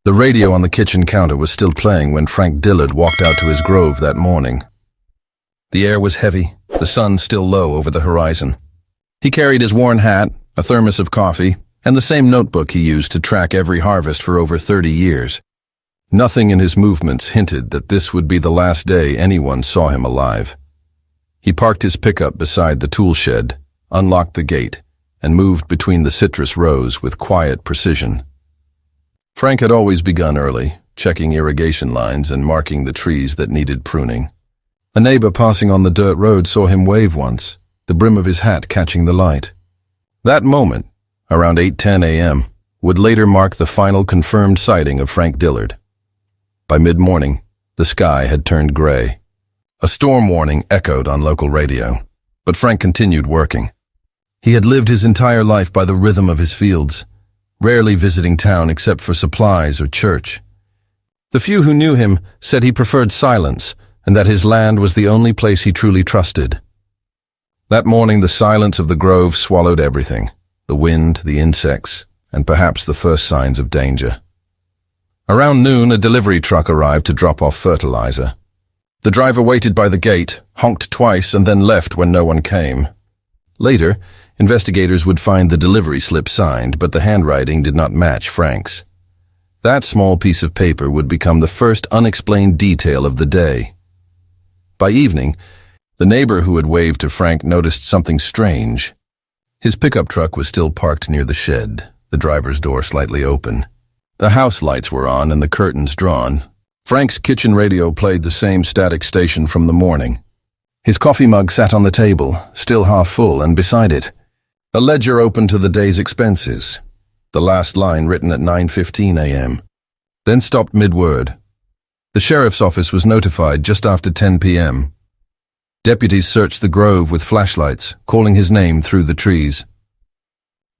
The radio on the kitchen counter was still playing when Frank Dillard walked out to his grove that morning. The air was heavy, the sun still low over the horizon. He carried his worn hat, a thermos of coffee, and the same notebook he used to track every harvest for over 30 years. Nothing in his movements hinted that this would be the last day anyone saw him alive. He parked his pickup beside the tool shed, unlocked the gate, and moved between the citrus rows with quiet precision. Frank had always begun early, checking irrigation lines and marking the trees that needed pruning. A neighbor passing on the dirt road saw him wave once, the brim of his hat catching the light. That moment, around 8:10 a.m., would later mark the final confirmed sighting of Frank Dillard. By mid-morning, the sky had turned gray. A storm warning echoed on local radio, but Frank continued working. He had lived his entire life by the rhythm of his fields, rarely visiting town except for supplies or church. The few who knew him said he preferred silence and that his land was the only place he truly trusted. That morning, the silence of the grove swallowed everything, the wind, the insects, and perhaps the first signs of danger. Around noon, a delivery truck arrived to drop off fertilizer. The driver waited by the gate, honked twice, and then left when no one came. Later, investigators would find the delivery slip signed, but the handwriting did not match Frank's. That small piece of paper would become the first unexplained detail of the day. By evening, the neighbor who had waved to Frank noticed something strange. His pickup truck was still parked near the shed, the driver's door slightly open. The house lights were on and the curtains drawn. Frank's kitchen radio played the same static station from the morning. His coffee mug sat on the table, still half full, and beside it, a ledger open to the day's expenses, the last line written at 9:15 a.m., then stopped mid-word. The sheriff's office was notified just after 10 p.m. Deputies searched the grove with flashlights, calling his name through the trees.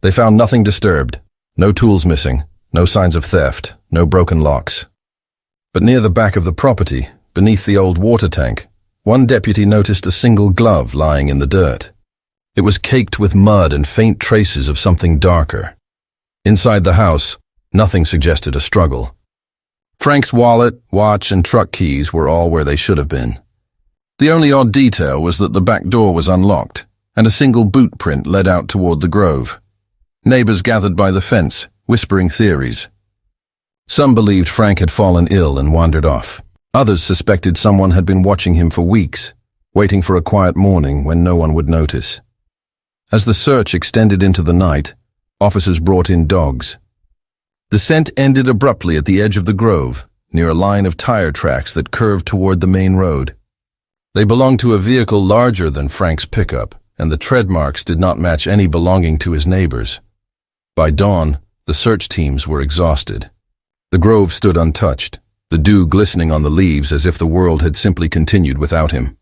They found nothing disturbed, no tools missing, no signs of theft, no broken locks. But near the back of the property, beneath the old water tank, one deputy noticed a single glove lying in the dirt. It was caked with mud and faint traces of something darker. Inside the house, nothing suggested a struggle. Frank's wallet, watch, and truck keys were all where they should have been. The only odd detail was that the back door was unlocked, and a single boot print led out toward the grove. Neighbors gathered by the fence, whispering theories. Some believed Frank had fallen ill and wandered off. Others suspected someone had been watching him for weeks, waiting for a quiet morning when no one would notice. As the search extended into the night, officers brought in dogs. The scent ended abruptly at the edge of the grove, near a line of tire tracks that curved toward the main road. They belonged to a vehicle larger than Frank's pickup, and the tread marks did not match any belonging to his neighbors. By dawn, the search teams were exhausted. The grove stood untouched, the dew glistening on the leaves as if the world had simply continued without him.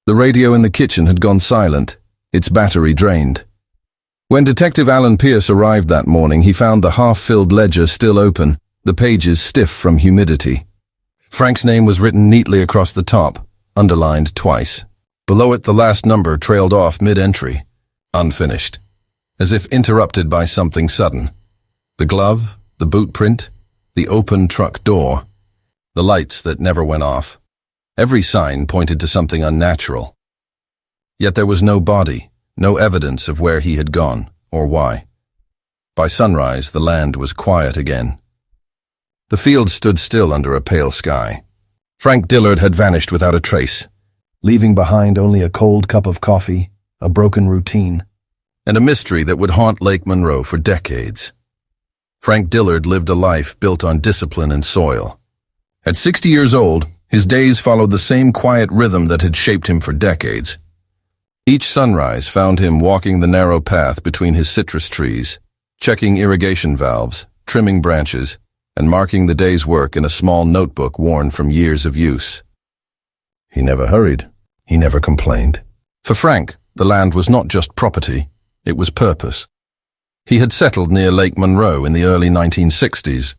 The radio in the kitchen had gone silent, its battery drained. When Detective Alan Pierce arrived that morning, he found the half-filled ledger still open, the pages stiff from humidity. Frank's name was written neatly across the top, underlined twice. Below it, the last number trailed off mid-entry, unfinished, as if interrupted by something sudden. The glove, the boot print, the open truck door, the lights that never went off. Every sign pointed to something unnatural. Yet there was no body, no evidence of where he had gone or why. By sunrise, the land was quiet again. The field stood still under a pale sky. Frank Dillard had vanished without a trace, leaving behind only a cold cup of coffee, a broken routine, and a mystery that would haunt Lake Monroe for decades. Frank Dillard lived a life built on discipline and soil. At 60 years old, his days followed the same quiet rhythm that had shaped him for decades. Each sunrise found him walking the narrow path between his citrus trees, checking irrigation valves, trimming branches, and marking the day's work in a small notebook worn from years of use. He never hurried. He never complained. For Frank, the land was not just property, it was purpose. He had settled near Lake Monroe in the early 1960s,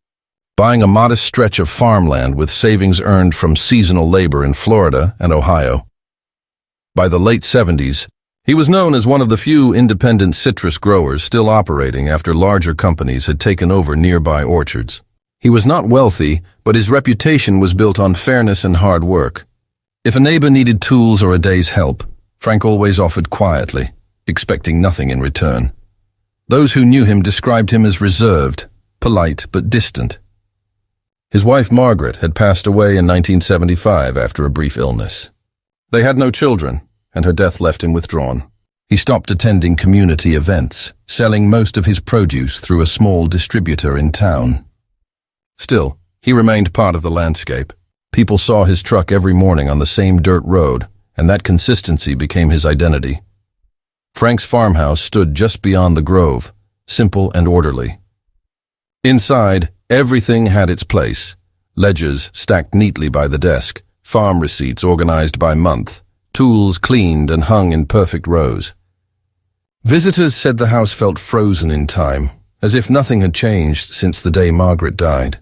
buying a modest stretch of farmland with savings earned from seasonal labor in Florida and Ohio. By the late 70s, he was known as one of the few independent citrus growers still operating after larger companies had taken over nearby orchards. He was not wealthy, but his reputation was built on fairness and hard work. If a neighbor needed tools or a day's help, Frank always offered quietly, expecting nothing in return. Those who knew him described him as reserved, polite but distant. His wife Margaret had passed away in 1975 after a brief illness. They had no children, and her death left him withdrawn. He stopped attending community events, selling most of his produce through a small distributor in town. Still, he remained part of the landscape. People saw his truck every morning on the same dirt road, and that consistency became his identity. Frank's farmhouse stood just beyond the grove, simple and orderly. Inside, everything had its place. Ledgers stacked neatly by the desk, farm receipts organized by month, tools cleaned and hung in perfect rows. Visitors said the house felt frozen in time, as if nothing had changed since the day Margaret died.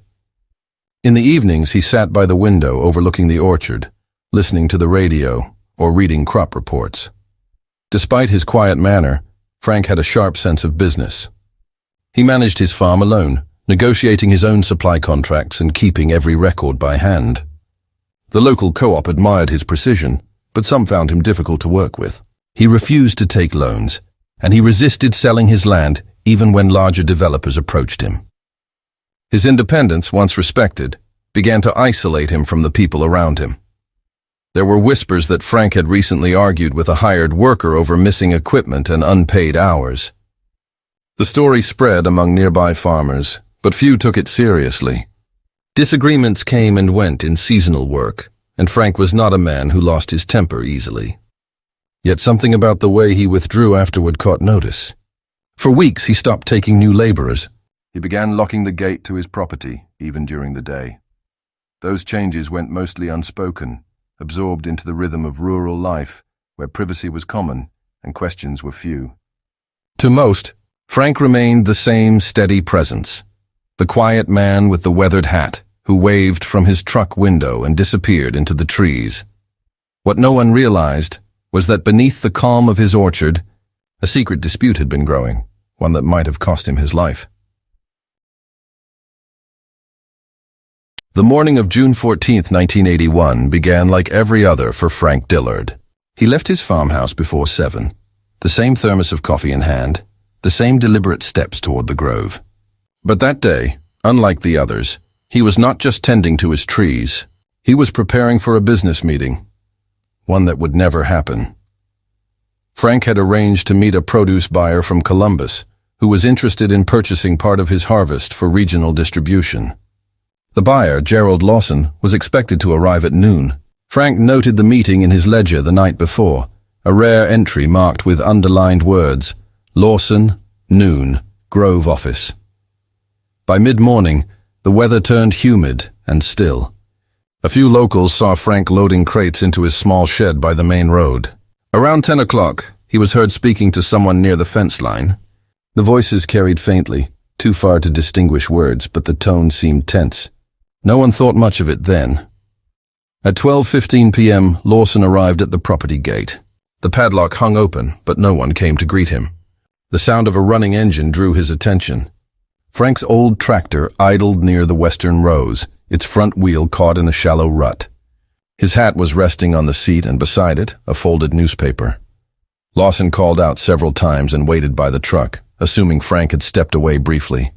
In the evenings, he sat by the window overlooking the orchard, listening to the radio or reading crop reports. Despite his quiet manner, Frank had a sharp sense of business. He managed his farm alone, negotiating his own supply contracts and keeping every record by hand. The local co-op admired his precision, but some found him difficult to work with. He refused to take loans, and he resisted selling his land even when larger developers approached him. His independence, once respected, began to isolate him from the people around him. There were whispers that Frank had recently argued with a hired worker over missing equipment and unpaid hours. The story spread among nearby farmers, but few took it seriously. Disagreements came and went in seasonal work, and Frank was not a man who lost his temper easily. Yet something about the way he withdrew afterward caught notice. For weeks he stopped taking new laborers. He began locking the gate to his property, even during the day. Those changes went mostly unspoken, absorbed into the rhythm of rural life, where privacy was common and questions were few. To most, Frank remained the same steady presence, the quiet man with the weathered hat, who waved from his truck window and disappeared into the trees. What no one realized was that beneath the calm of his orchard, a secret dispute had been growing, one that might have cost him his life. The morning of June 14, 1981 began like every other for Frank Dillard. He left his farmhouse before 7, the same thermos of coffee in hand, the same deliberate steps toward the grove. But that day, unlike the others, he was not just tending to his trees. He was preparing for a business meeting, one that would never happen. Frank had arranged to meet a produce buyer from Columbus, who was interested in purchasing part of his harvest for regional distribution. The buyer, Gerald Lawson, was expected to arrive at noon. Frank noted the meeting in his ledger the night before, a rare entry marked with underlined words, Lawson, noon, Grove office. By mid-morning, the weather turned humid and still. A few locals saw Frank loading crates into his small shed by the main road. Around 10 o'clock, he was heard speaking to someone near the fence line. The voices carried faintly, too far to distinguish words, but the tone seemed tense. No one thought much of it then. At 12:15 p.m., Lawson arrived at the property gate. The padlock hung open, but no one came to greet him. The sound of a running engine drew his attention. Frank's old tractor idled near the western rows, its front wheel caught in a shallow rut. His hat was resting on the seat, and beside it, a folded newspaper. Lawson called out several times and waited by the truck, assuming Frank had stepped away briefly.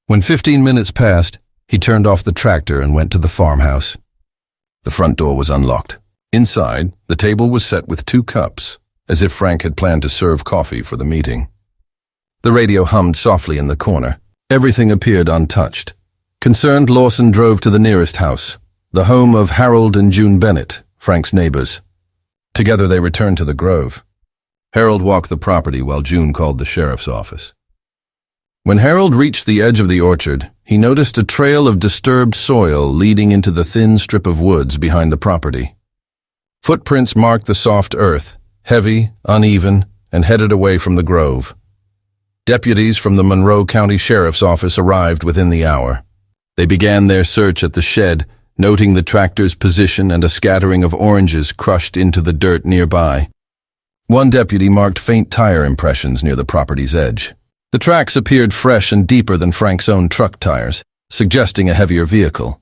When 15 minutes passed, he turned off the tractor and went to the farmhouse. The front door was unlocked. Inside, the table was set with 2 cups, as if Frank had planned to serve coffee for the meeting. The radio hummed softly in the corner. Everything appeared untouched. Concerned, Lawson drove to the nearest house, the home of Harold and June Bennett, Frank's neighbors. Together they returned to the grove. Harold walked the property while June called the sheriff's office. When Harold reached the edge of the orchard, he noticed a trail of disturbed soil leading into the thin strip of woods behind the property. Footprints marked the soft earth, heavy, uneven, and headed away from the grove. Deputies from the Monroe County Sheriff's Office arrived within the hour. They began their search at the shed, noting the tractor's position and a scattering of oranges crushed into the dirt nearby. One deputy marked faint tire impressions near the property's edge. The tracks appeared fresh and deeper than Frank's own truck tires, suggesting a heavier vehicle.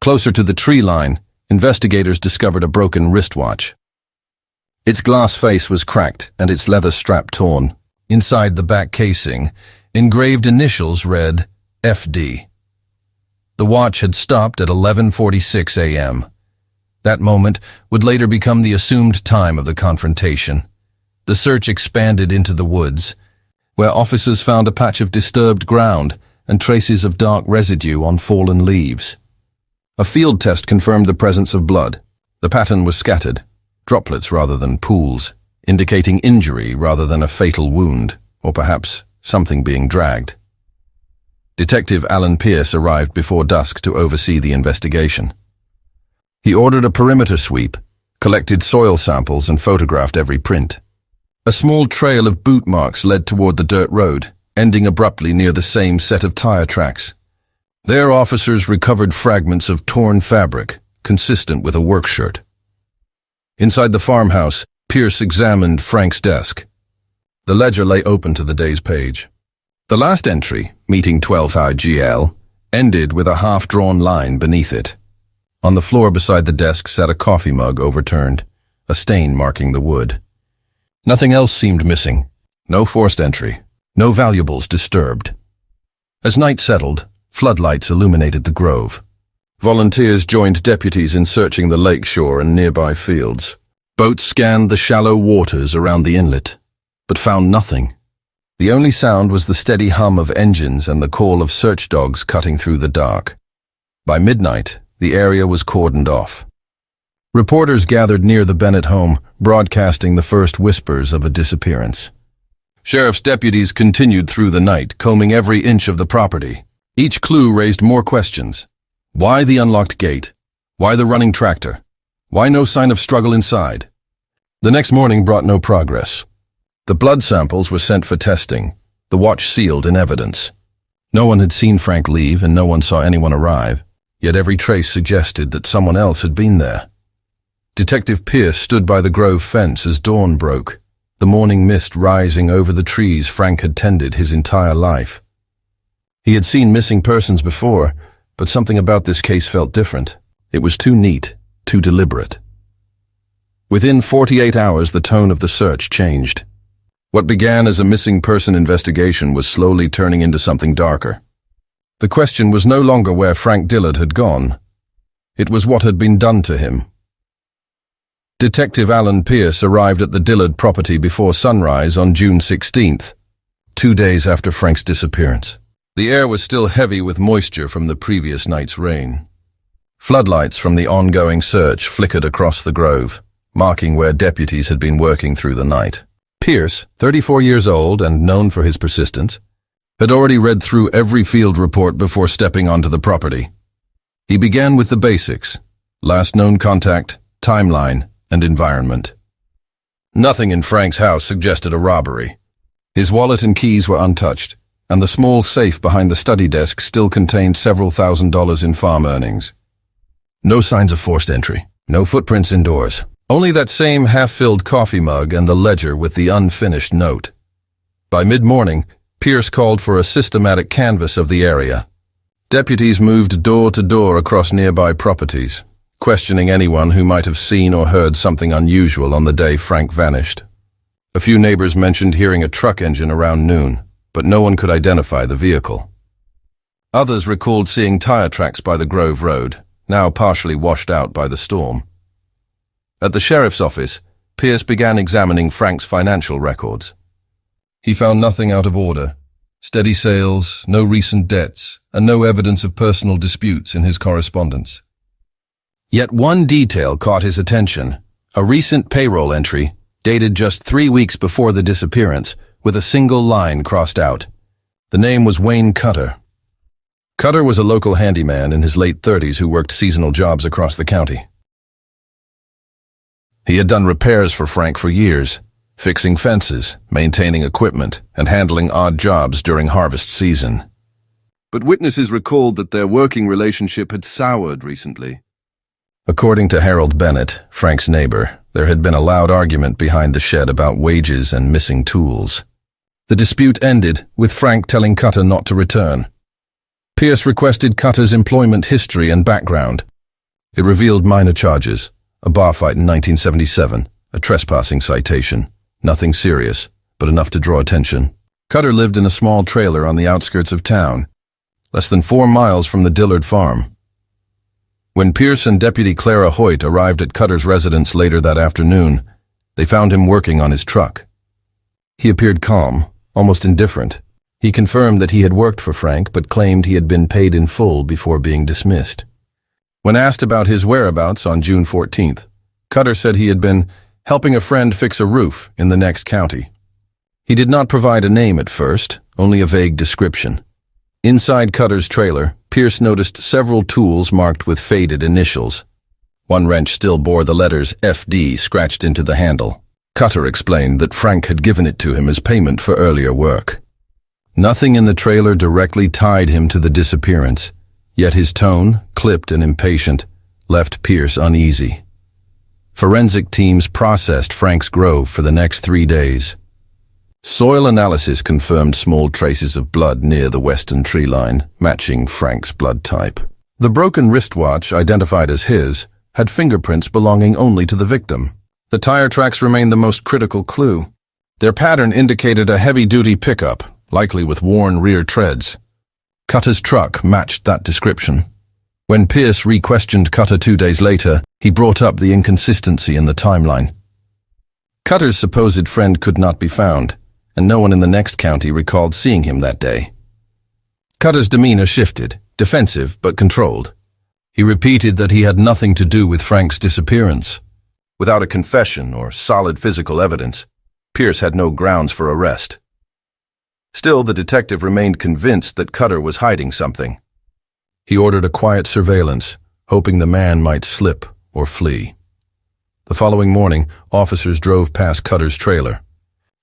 Closer to the tree line, investigators discovered a broken wristwatch. Its glass face was cracked and its leather strap torn. Inside the back casing, engraved initials read FD. The watch had stopped at 11:46 a.m. That moment would later become the assumed time of the confrontation. The search expanded into the woods, where officers found a patch of disturbed ground and traces of dark residue on fallen leaves. A field test confirmed the presence of blood. The pattern was scattered, droplets rather than pools, indicating injury rather than a fatal wound, or perhaps something being dragged. Detective Alan Pierce arrived before dusk to oversee the investigation. He ordered a perimeter sweep, collected soil samples and photographed every print. A small trail of boot marks led toward the dirt road, ending abruptly near the same set of tire tracks. There, officers recovered fragments of torn fabric, consistent with a work shirt. Inside the farmhouse, Pierce examined Frank's desk. The ledger lay open to the day's page. The last entry, meeting 12 GL, ended with a half-drawn line beneath it. On the floor beside the desk sat a coffee mug overturned, a stain marking the wood. Nothing else seemed missing. No forced entry. No valuables disturbed. As night settled, floodlights illuminated the grove. Volunteers joined deputies in searching the lake shore and nearby fields. Boats scanned the shallow waters around the inlet, but found nothing. The only sound was the steady hum of engines and the call of search dogs cutting through the dark. By midnight, the area was cordoned off. Reporters gathered near the Bennett home, broadcasting the first whispers of a disappearance. Sheriff's deputies continued through the night, combing every inch of the property. Each clue raised more questions. Why the unlocked gate? Why the running tractor? Why no sign of struggle inside? The next morning brought no progress. The blood samples were sent for testing, the watch sealed in evidence. No one had seen Frank leave and no one saw anyone arrive, yet every trace suggested that someone else had been there. Detective Pierce stood by the grove fence as dawn broke, the morning mist rising over the trees Frank had tended his entire life. He had seen missing persons before, but something about this case felt different. It was too neat, too deliberate. Within 48 hours, the tone of the search changed. What began as a missing person investigation was slowly turning into something darker. The question was no longer where Frank Dillard had gone. It was what had been done to him. Detective Alan Pierce arrived at the Dillard property before sunrise on June 16th, 2 days after Frank's disappearance. The air was still heavy with moisture from the previous night's rain. Floodlights from the ongoing search flickered across the grove, marking where deputies had been working through the night. Pierce, 34 years old and known for his persistence, had already read through every field report before stepping onto the property. He began with the basics: last known contact, timeline, and environment. Nothing in Frank's house suggested a robbery. His wallet and keys were untouched, and the small safe behind the study desk still contained several $1,000s in farm earnings. No signs of forced entry, no footprints indoors. Only that same half-filled coffee mug and the ledger with the unfinished note. By mid-morning, Pierce called for a systematic canvass of the area. Deputies moved door to door across nearby properties, questioning anyone who might have seen or heard something unusual on the day Frank vanished. A few neighbors mentioned hearing a truck engine around noon, but no one could identify the vehicle. Others recalled seeing tire tracks by the Grove Road, now partially washed out by the storm. At the sheriff's office, Pierce began examining Frank's financial records. He found nothing out of order: steady sales, no recent debts, and no evidence of personal disputes in his correspondence. Yet one detail caught his attention: a recent payroll entry, dated just 3 weeks before the disappearance, with a single line crossed out. The name was Wayne Cutter. Cutter was a local handyman in his late 30s who worked seasonal jobs across the county. He had done repairs for Frank for years, fixing fences, maintaining equipment, and handling odd jobs during harvest season. But witnesses recalled that their working relationship had soured recently. According to Harold Bennett, Frank's neighbor, there had been a loud argument behind the shed about wages and missing tools. The dispute ended with Frank telling Cutter not to return. Pierce requested Cutter's employment history and background. It revealed minor charges: a bar fight in 1977, a trespassing citation. Nothing serious, but enough to draw attention. Cutter lived in a small trailer on the outskirts of town, less than 4 miles from the Dillard farm. When Pierce and Deputy Clara Hoyt arrived at Cutter's residence later that afternoon, they found him working on his truck. He appeared calm, almost indifferent. He confirmed that he had worked for Frank, but claimed he had been paid in full before being dismissed. When asked about his whereabouts on June 14th, Cutter said he had been helping a friend fix a roof in the next county. He did not provide a name at first, only a vague description. Inside Cutter's trailer, Pierce noticed several tools marked with faded initials. One wrench still bore the letters FD scratched into the handle. Cutter explained that Frank had given it to him as payment for earlier work. Nothing in the trailer directly tied him to the disappearance, yet his tone, clipped and impatient, left Pierce uneasy. Forensic teams processed Frank's grove for the next 3 days. Soil analysis confirmed small traces of blood near the western tree line, matching Frank's blood type. The broken wristwatch, identified as his, had fingerprints belonging only to the victim. The tire tracks remained the most critical clue. Their pattern indicated a heavy-duty pickup, likely with worn rear treads. Cutter's truck matched that description. When Pierce re-questioned Cutter 2 days later, he brought up the inconsistency in the timeline. Cutter's supposed friend could not be found, and no one in the next county recalled seeing him that day. Cutter's demeanor shifted, defensive but controlled. He repeated that he had nothing to do with Frank's disappearance. Without a confession or solid physical evidence, Pierce had no grounds for arrest. Still, the detective remained convinced that Cutter was hiding something. He ordered a quiet surveillance, hoping the man might slip or flee. The following morning, officers drove past Cutter's trailer.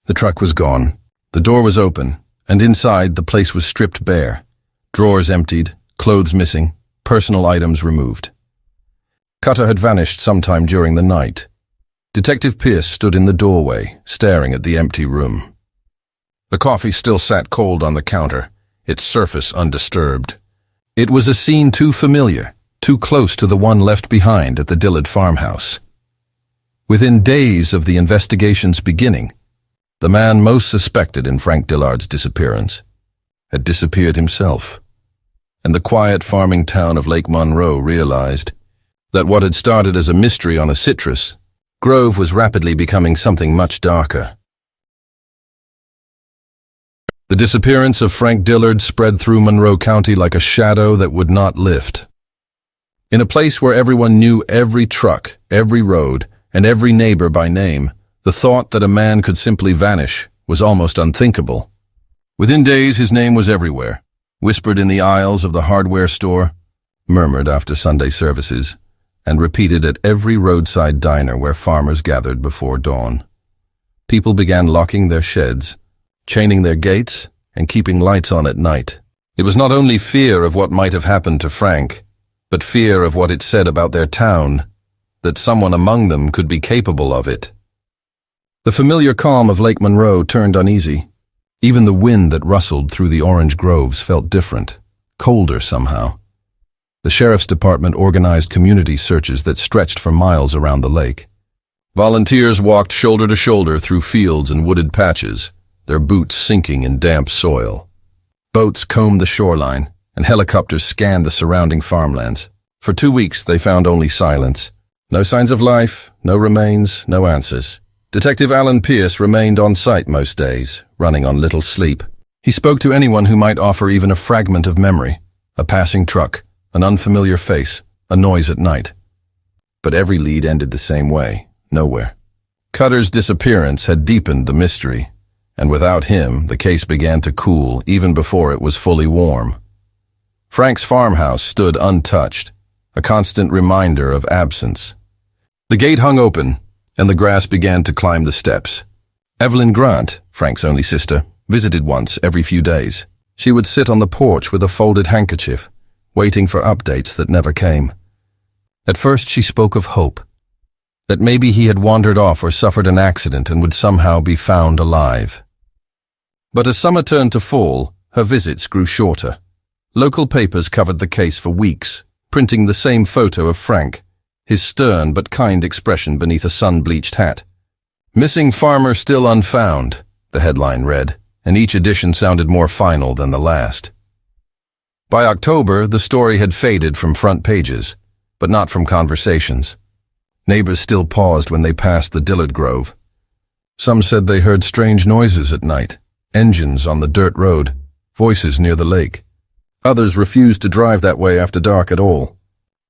The truck was gone, the door was open, and inside the place was stripped bare. Drawers emptied, clothes missing, personal items removed. Cutter had vanished sometime during the night. Detective Pierce stood in the doorway, staring at the empty room. The coffee still sat cold on the counter, its surface undisturbed. It was a scene too familiar, too close to the one left behind at the Dillard farmhouse. Within days of the investigation's beginning, the man most suspected in Frank Dillard's disappearance had disappeared himself, and the quiet farming town of Lake Monroe realized that what had started as a mystery on a citrus grove was rapidly becoming something much darker. The disappearance of Frank Dillard spread through Monroe County like a shadow that would not lift. In a place where everyone knew every truck, every road, and every neighbor by name, the thought that a man could simply vanish was almost unthinkable. Within days, his name was everywhere, whispered in the aisles of the hardware store, murmured after Sunday services, and repeated at every roadside diner where farmers gathered before dawn. People began locking their sheds, chaining their gates, and keeping lights on at night. It was not only fear of what might have happened to Frank, but fear of what it said about their town, that someone among them could be capable of it. The familiar calm of Lake Monroe turned uneasy. Even the wind that rustled through the orange groves felt different, colder somehow. The sheriff's department organized community searches that stretched for miles around the lake. Volunteers walked shoulder to shoulder through fields and wooded patches, their boots sinking in damp soil. Boats combed the shoreline, and helicopters scanned the surrounding farmlands. For 2 weeks, they found only silence. No signs of life, no remains, no answers. Detective Alan Pierce remained on site most days, running on little sleep. He spoke to anyone who might offer even a fragment of memory, a passing truck, an unfamiliar face, a noise at night. But every lead ended the same way, nowhere. Cutter's disappearance had deepened the mystery, and without him, the case began to cool even before it was fully warm. Frank's farmhouse stood untouched, a constant reminder of absence. The gate hung open, and the grass began to climb the steps. Evelyn Grant, Frank's only sister, visited once every few days. She would sit on the porch with a folded handkerchief, waiting for updates that never came. At first she spoke of hope, that maybe he had wandered off or suffered an accident and would somehow be found alive. But as summer turned to fall, her visits grew shorter. Local papers covered the case for weeks, printing the same photo of Frank, his stern but kind expression beneath a sun-bleached hat. "Missing farmer still unfound," the headline read, and each edition sounded more final than the last. By October, the story had faded from front pages, but not from conversations. Neighbors still paused when they passed the Dillard Grove. Some said they heard strange noises at night, engines on the dirt road, voices near the lake. Others refused to drive that way after dark at all.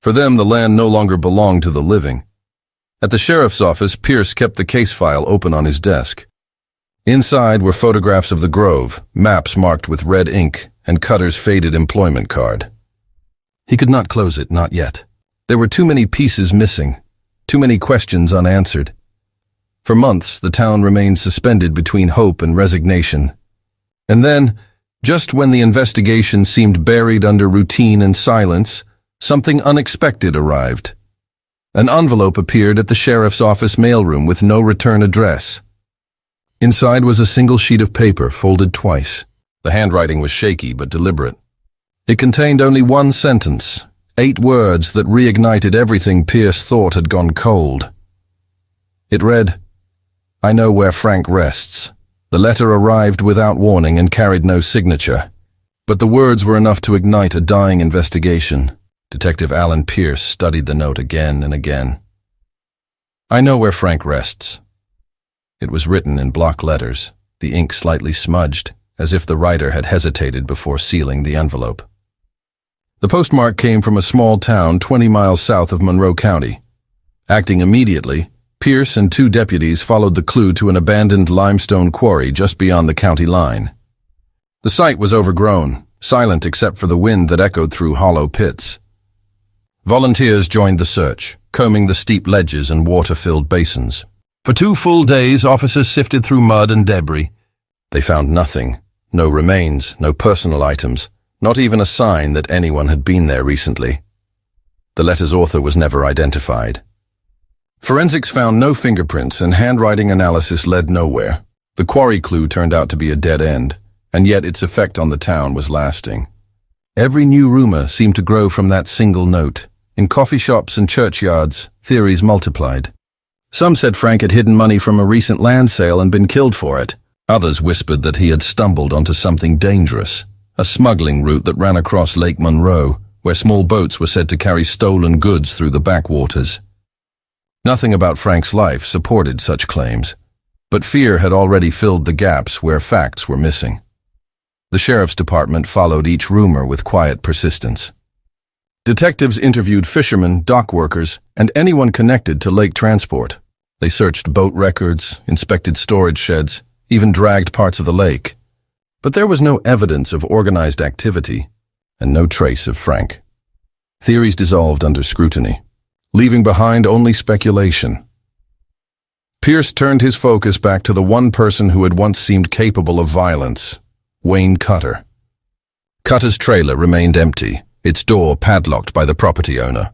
For them, the land no longer belonged to the living. At the sheriff's office, Pierce kept the case file open on his desk. Inside were photographs of the grove, maps marked with red ink, and Cutter's faded employment card. He could not close it, not yet. There were too many pieces missing, too many questions unanswered. For months, the town remained suspended between hope and resignation. And then, just when the investigation seemed buried under routine and silence, something unexpected arrived. An envelope appeared at the sheriff's office mailroom with no return address. Inside was a single sheet of paper, folded twice. The handwriting was shaky but deliberate. It contained only one sentence, 8 words that reignited everything Pierce thought had gone cold. It read, "I know where Frank rests." The letter arrived without warning and carried no signature. But the words were enough to ignite a dying investigation. Detective Alan Pierce studied the note again and again. "I know where Frank rests." It was written in block letters, the ink slightly smudged, as if the writer had hesitated before sealing the envelope. The postmark came from a small town 20 miles south of Monroe County. Acting immediately, Pierce and 2 deputies followed the clue to an abandoned limestone quarry just beyond the county line. The site was overgrown, silent except for the wind that echoed through hollow pits. Volunteers joined the search, combing the steep ledges and water-filled basins. For 2 full days, officers sifted through mud and debris. They found nothing, no remains, no personal items, not even a sign that anyone had been there recently. The letter's author was never identified. Forensics found no fingerprints and handwriting analysis led nowhere. The quarry clue turned out to be a dead end, and yet its effect on the town was lasting. Every new rumor seemed to grow from that single note. In coffee shops and churchyards, theories multiplied. Some said Frank had hidden money from a recent land sale and been killed for it. Others whispered that he had stumbled onto something dangerous, a smuggling route that ran across Lake Monroe, where small boats were said to carry stolen goods through the backwaters. Nothing about Frank's life supported such claims, but fear had already filled the gaps where facts were missing. The sheriff's department followed each rumor with quiet persistence. Detectives interviewed fishermen, dock workers, and anyone connected to lake transport. They searched boat records, inspected storage sheds, even dragged parts of the lake. But there was no evidence of organized activity, and no trace of Frank. Theories dissolved under scrutiny, leaving behind only speculation. Pierce turned his focus back to the one person who had once seemed capable of violence, Wayne Cutter. Cutter's trailer remained empty, its door padlocked by the property owner.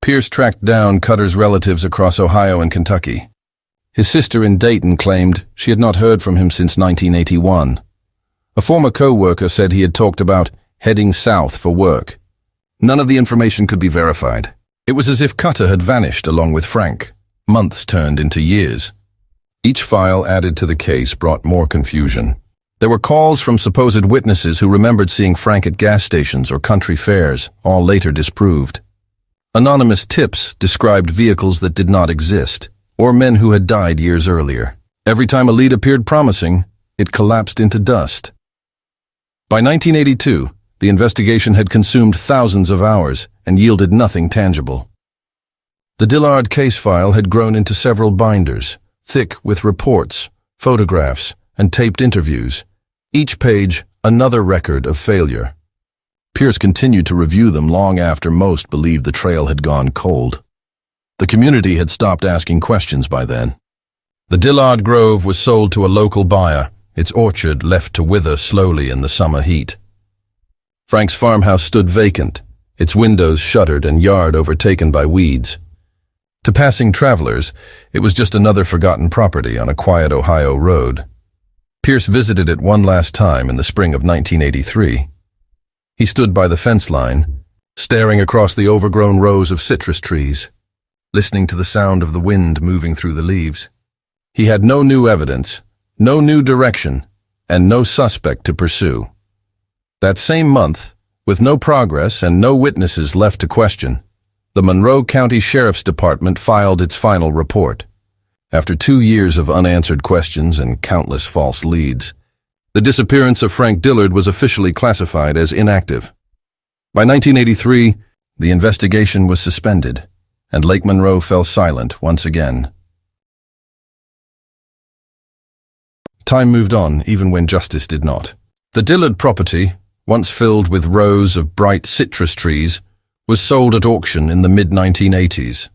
Pierce tracked down Cutter's relatives across Ohio and Kentucky. His sister in Dayton claimed she had not heard from him since 1981. A former co-worker said he had talked about heading south for work. None of the information could be verified. It was as if Cutter had vanished along with Frank. Months turned into years. Each file added to the case brought more confusion. There were calls from supposed witnesses who remembered seeing Frank at gas stations or country fairs, all later disproved. Anonymous tips described vehicles that did not exist, or men who had died years earlier. Every time a lead appeared promising, it collapsed into dust. By 1982, the investigation had consumed thousands of hours and yielded nothing tangible. The Dillard case file had grown into several binders, thick with reports, photographs, and taped interviews. Each page, another record of failure. Pierce continued to review them long after most believed the trail had gone cold. The community had stopped asking questions by then. The Dillard Grove was sold to a local buyer, its orchard left to wither slowly in the summer heat. Frank's farmhouse stood vacant, its windows shuttered and yard overtaken by weeds. To passing travelers, it was just another forgotten property on a quiet Ohio road. Pierce visited it one last time in the spring of 1983. He stood by the fence line, staring across the overgrown rows of citrus trees, listening to the sound of the wind moving through the leaves. He had no new evidence, no new direction, and no suspect to pursue. That same month, with no progress and no witnesses left to question, the Monroe County Sheriff's Department filed its final report. After 2 years of unanswered questions and countless false leads, the disappearance of Frank Dillard was officially classified as inactive. By 1983, the investigation was suspended, and Lake Monroe fell silent once again. Time moved on even when justice did not. The Dillard property, once filled with rows of bright citrus trees, was sold at auction in the mid-1980s.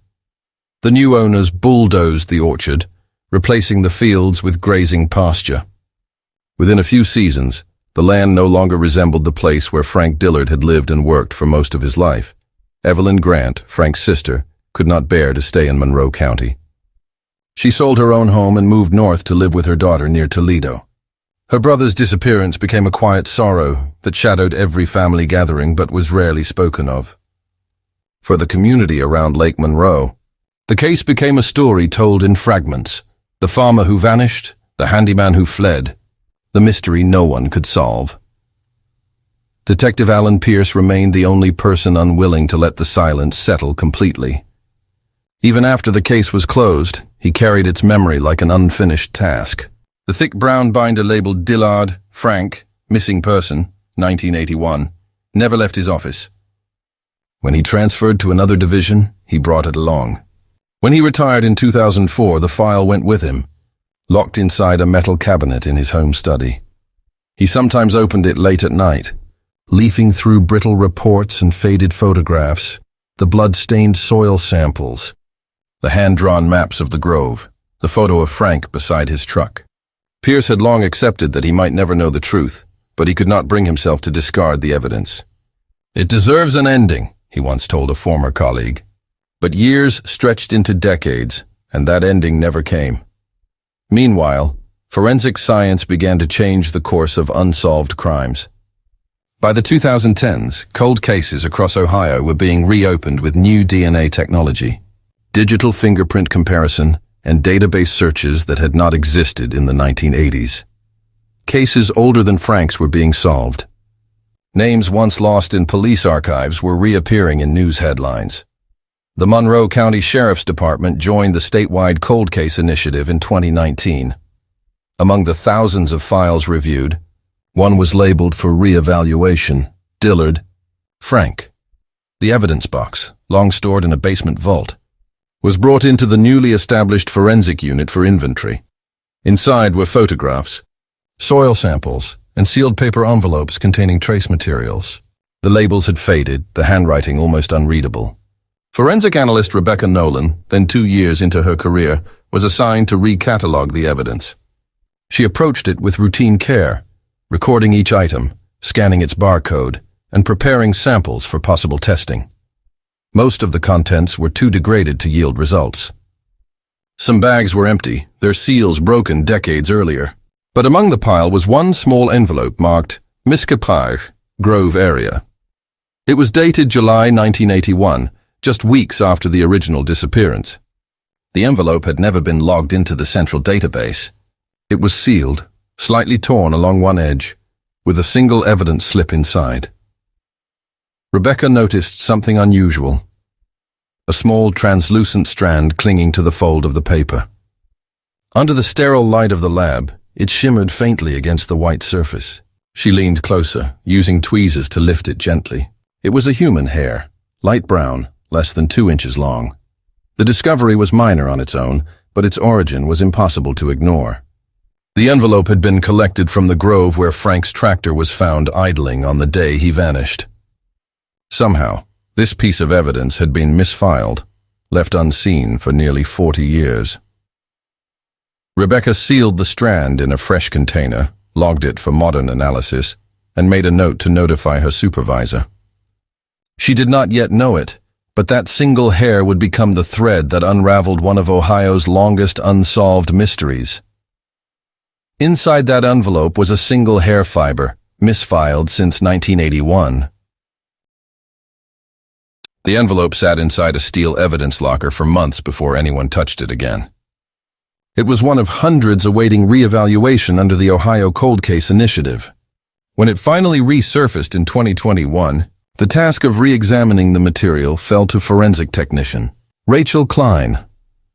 The new owners bulldozed the orchard, replacing the fields with grazing pasture. Within a few seasons, the land no longer resembled the place where Frank Dillard had lived and worked for most of his life. Evelyn Grant, Frank's sister, could not bear to stay in Monroe County. She sold her own home and moved north to live with her daughter near Toledo. Her brother's disappearance became a quiet sorrow that shadowed every family gathering but was rarely spoken of. For the community around Lake Monroe, the case became a story told in fragments. The farmer who vanished, the handyman who fled, the mystery no one could solve. Detective Alan Pierce remained the only person unwilling to let the silence settle completely. Even after the case was closed, he carried its memory like an unfinished task. The thick brown binder labeled Dillard, Frank, Missing Person, 1981, never left his office. When he transferred to another division, he brought it along. When he retired in 2004, the file went with him, locked inside a metal cabinet in his home study. He sometimes opened it late at night, leafing through brittle reports and faded photographs, the blood-stained soil samples, the hand-drawn maps of the grove, the photo of Frank beside his truck. Pierce had long accepted that he might never know the truth, but he could not bring himself to discard the evidence. "It deserves an ending," he once told a former colleague. But years stretched into decades, and that ending never came. Meanwhile, forensic science began to change the course of unsolved crimes. By the 2010s, cold cases across Ohio were being reopened with new DNA technology, digital fingerprint comparison, and database searches that had not existed in the 1980s. Cases older than Frank's were being solved. Names once lost in police archives were reappearing in news headlines. The Monroe County Sheriff's Department joined the statewide cold case initiative in 2019. Among the thousands of files reviewed, one was labeled for re-evaluation: Dillard, Frank. The evidence box, long stored in a basement vault, was brought into the newly established forensic unit for inventory. Inside were photographs, soil samples, and sealed paper envelopes containing trace materials. The labels had faded, the handwriting almost unreadable. Forensic analyst Rebecca Nolan, then 2 years into her career, was assigned to recatalog the evidence. She approached it with routine care, recording each item, scanning its barcode, and preparing samples for possible testing. Most of the contents were too degraded to yield results. Some bags were empty, their seals broken decades earlier. But among the pile was one small envelope marked Miscaprage, Grove Area. It was dated July 1981, just weeks after the original disappearance. The envelope had never been logged into the central database. It was sealed, slightly torn along one edge, with a single evidence slip inside. Rebecca noticed something unusual: a small translucent strand clinging to the fold of the paper. Under the sterile light of the lab, it shimmered faintly against the white surface. She leaned closer, using tweezers to lift it gently. It was a human hair, light brown, less than 2 inches long. The discovery was minor on its own, but its origin was impossible to ignore. The envelope had been collected from the grove where Frank's tractor was found idling on the day he vanished. Somehow, this piece of evidence had been misfiled, left unseen for nearly 40 years. Rebecca sealed the strand in a fresh container, logged it for modern analysis, and made a note to notify her supervisor. She did not yet know it, but that single hair would become the thread that unraveled one of Ohio's longest unsolved mysteries. Inside that envelope was a single hair fiber, misfiled since 1981, The envelope sat inside a steel evidence locker for months before anyone touched it again. It was one of hundreds awaiting re-evaluation under the Ohio Cold Case Initiative. When it finally resurfaced in 2021, the task of re-examining the material fell to forensic technician Rachel Klein,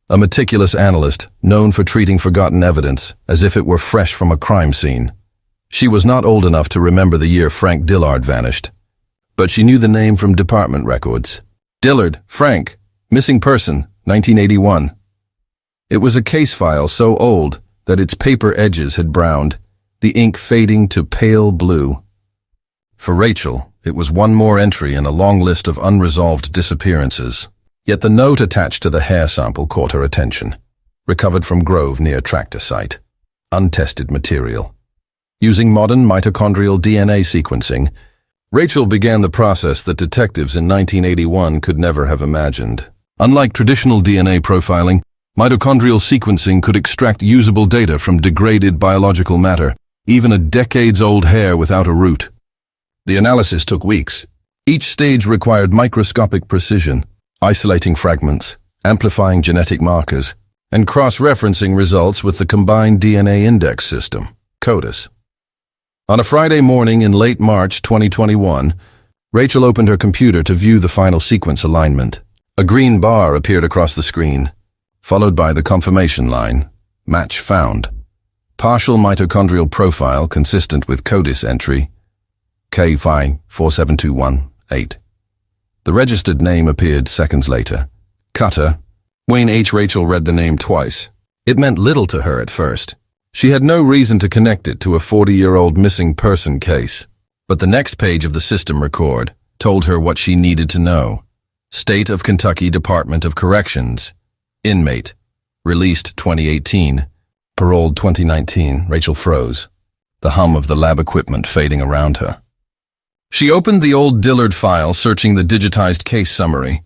a meticulous analyst known for treating forgotten evidence as if it were fresh from a crime scene. She was not old enough to remember the year Frank Dillard vanished, but she knew the name from department records. Dillard, Frank, missing person, 1981. It was a case file so old that its paper edges had browned, the ink fading to pale blue. For Rachel, it was one more entry in a long list of unresolved disappearances. Yet the note attached to the hair sample caught her attention. Recovered from Grove near tractor site. Untested material. Using modern mitochondrial DNA sequencing, Rachel began the process that detectives in 1981 could never have imagined. Unlike traditional DNA profiling, mitochondrial sequencing could extract usable data from degraded biological matter, even a decades-old hair without a root. The analysis took weeks. Each stage required microscopic precision, isolating fragments, amplifying genetic markers, and cross-referencing results with the Combined DNA Index System, CODIS. On a Friday morning in late March 2021, Rachel opened her computer to view the final sequence alignment. A green bar appeared across the screen, followed by the confirmation line, match found. Partial mitochondrial profile consistent with CODIS entry, K5 47218. The registered name appeared seconds later. Cutter. Wayne H. Rachel read the name twice. It meant little to her at first. She had no reason to connect it to a 40-year-old missing person case. But the next page of the system record told her what she needed to know. State of Kentucky Department of Corrections. Inmate. Released 2018. Paroled 2019. Rachel froze, the hum of the lab equipment fading around her. She opened the old Dillard file, searching the digitized case summary.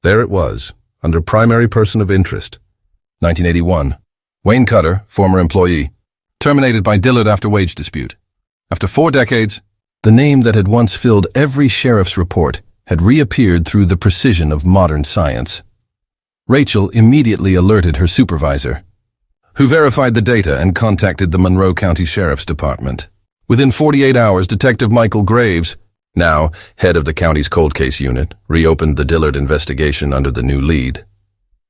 There it was, under primary person of interest. 1981. Wayne Cutter, former employee. Terminated by Dillard after wage dispute. After 4 decades, the name that had once filled every sheriff's report had reappeared through the precision of modern science. Rachel immediately alerted her supervisor, who verified the data and contacted the Monroe County Sheriff's Department. Within 48 hours, Detective Michael Graves, now head of the county's cold case unit, reopened the Dillard investigation under the new lead.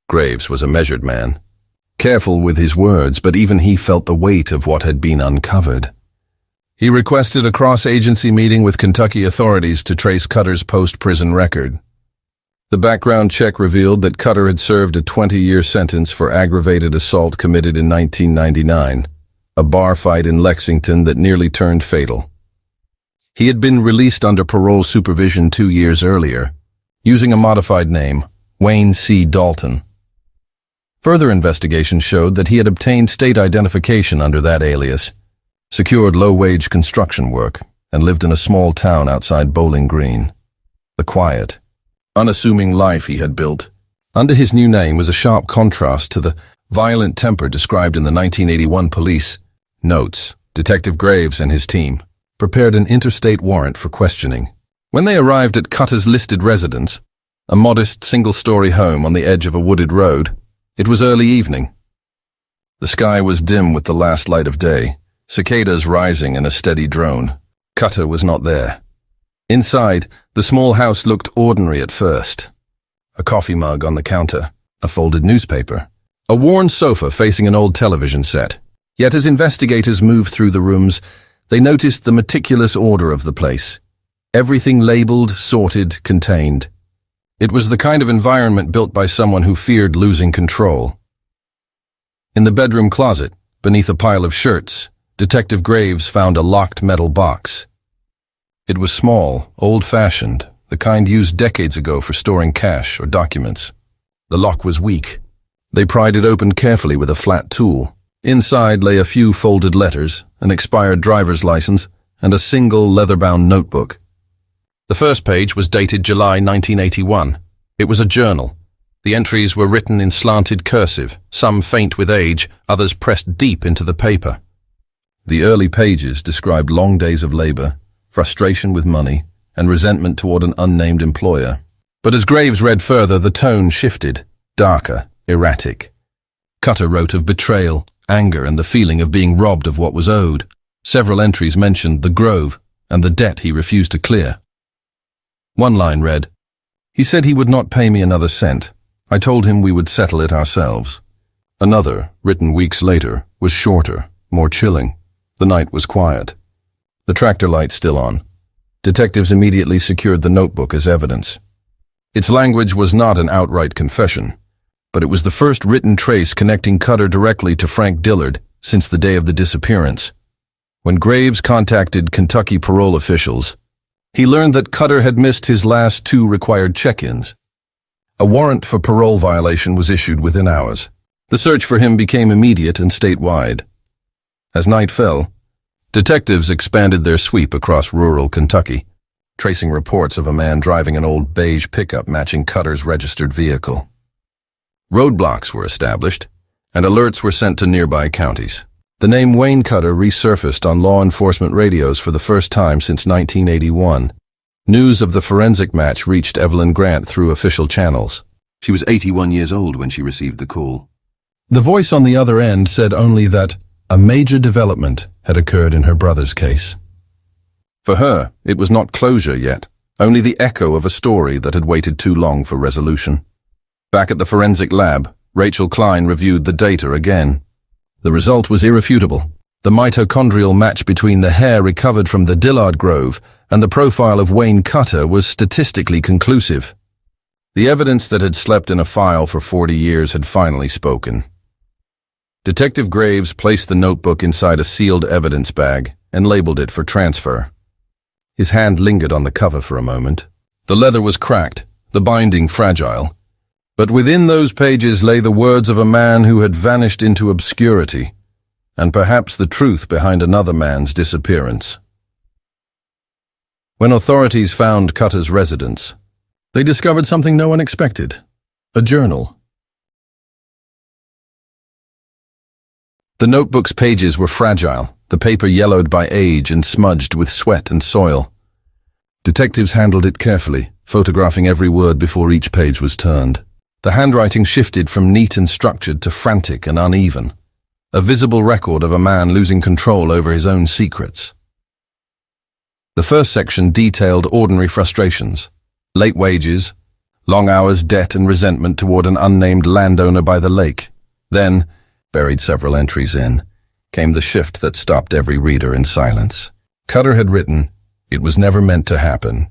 Graves was a measured man, careful with his words, but even he felt the weight of what had been uncovered. He requested a cross-agency meeting with Kentucky authorities to trace Cutter's post-prison record. The background check revealed that Cutter had served a 20-year sentence for aggravated assault committed in 1999, a bar fight in Lexington that nearly turned fatal. He had been released under parole supervision 2 years earlier, using a modified name, Wayne C. Dalton. Further investigation showed that he had obtained state identification under that alias, secured low-wage construction work, and lived in a small town outside Bowling Green. The quiet, unassuming life he had built under his new name was a sharp contrast to the violent temper described in the 1981 police notes. Detective Graves and his team prepared an interstate warrant for questioning. When they arrived at Cutter's listed residence, a modest single-story home on the edge of a wooded road, it was early evening. The sky was dim with the last light of day, cicadas rising in a steady drone. Cutter was not there. Inside, the small house looked ordinary at first. A coffee mug on the counter, a folded newspaper, a worn sofa facing an old television set. Yet as investigators moved through the rooms, they noticed the meticulous order of the place. Everything labeled, sorted, contained. It was the kind of environment built by someone who feared losing control. In the bedroom closet, beneath a pile of shirts, Detective Graves found a locked metal box. It was small, old-fashioned, the kind used decades ago for storing cash or documents. The lock was weak. They pried it open carefully with a flat tool. Inside lay a few folded letters, an expired driver's license, and a single leather-bound notebook. The first page was dated July 1981. It was a journal. The entries were written in slanted cursive, some faint with age, others pressed deep into the paper. The early pages described long days of labor, frustration with money, and resentment toward an unnamed employer. But as Graves read further, the tone shifted, darker, erratic. Cutter wrote of betrayal, anger, and the feeling of being robbed of what was owed. Several entries mentioned the Grove and the debt he refused to clear. One line read, "He said he would not pay me another cent. I told him we would settle it ourselves." Another, written weeks later, was shorter, more chilling. The night was quiet. The tractor light still on. Detectives immediately secured the notebook as evidence. Its language was not an outright confession, but it was the first written trace connecting Cutter directly to Frank Dillard since the day of the disappearance. When Graves contacted Kentucky parole officials, he learned that Cutter had missed his last 2 required check-ins. A warrant for parole violation was issued within hours. The search for him became immediate and statewide. As night fell, detectives expanded their sweep across rural Kentucky, tracing reports of a man driving an old beige pickup matching Cutter's registered vehicle. Roadblocks were established, and alerts were sent to nearby counties. The name Wayne Cutter resurfaced on law enforcement radios for the first time since 1981. News of the forensic match reached Evelyn Grant through official channels. She was 81 years old when she received the call. The voice on the other end said only that a major development had occurred in her brother's case. For her, it was not closure yet, only the echo of a story that had waited too long for resolution. Back at the forensic lab, Rachel Klein reviewed the data again. The result was irrefutable. The mitochondrial match between the hair recovered from the Dillard Grove and the profile of Wayne Cutter was statistically conclusive. The evidence that had slept in a file for 40 years had finally spoken. Detective Graves placed the notebook inside a sealed evidence bag and labeled it for transfer. His hand lingered on the cover for a moment. The leather was cracked, the binding fragile. But within those pages lay the words of a man who had vanished into obscurity, and perhaps the truth behind another man's disappearance. When authorities found Cutter's residence, they discovered something no one expected: a journal. The notebook's pages were fragile, the paper yellowed by age and smudged with sweat and soil. Detectives handled it carefully, photographing every word before each page was turned. The handwriting shifted from neat and structured to frantic and uneven, a visible record of a man losing control over his own secrets. The first section detailed ordinary frustrations: late wages, long hours, debt and resentment toward an unnamed landowner by the lake. Then, buried several entries in, came the shift that stopped every reader in silence. Cutter had written, "It was never meant to happen.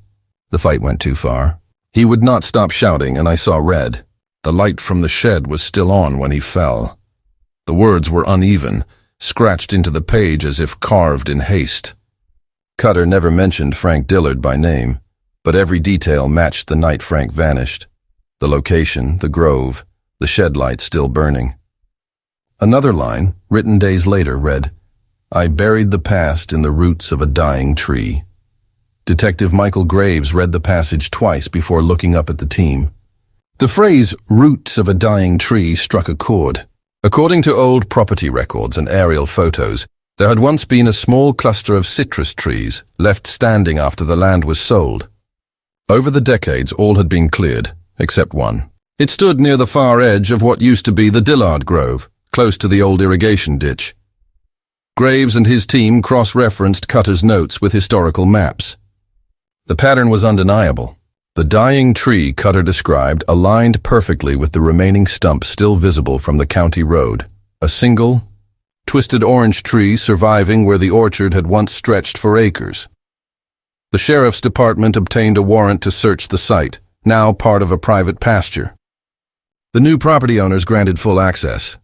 The fight went too far. He would not stop shouting, and I saw red. The light from the shed was still on when he fell." The words were uneven, scratched into the page as if carved in haste. Cutter never mentioned Frank Dillard by name, but every detail matched the night Frank vanished. The location, the grove, the shed light still burning. Another line, written days later, read, "I buried the past in the roots of a dying tree." Detective Michael Graves read the passage twice before looking up at the team. The phrase, "roots of a dying tree," struck a chord. According to old property records and aerial photos, there had once been a small cluster of citrus trees left standing after the land was sold. Over the decades, all had been cleared, except one. It stood near the far edge of what used to be the Dillard Grove, close to the old irrigation ditch. Graves and his team cross-referenced Cutter's notes with historical maps. The pattern was undeniable. The dying tree Cutter described aligned perfectly with the remaining stump still visible from the county road, a single, twisted orange tree surviving where the orchard had once stretched for acres. The sheriff's department obtained a warrant to search the site, now part of a private pasture. The new property owners granted full access.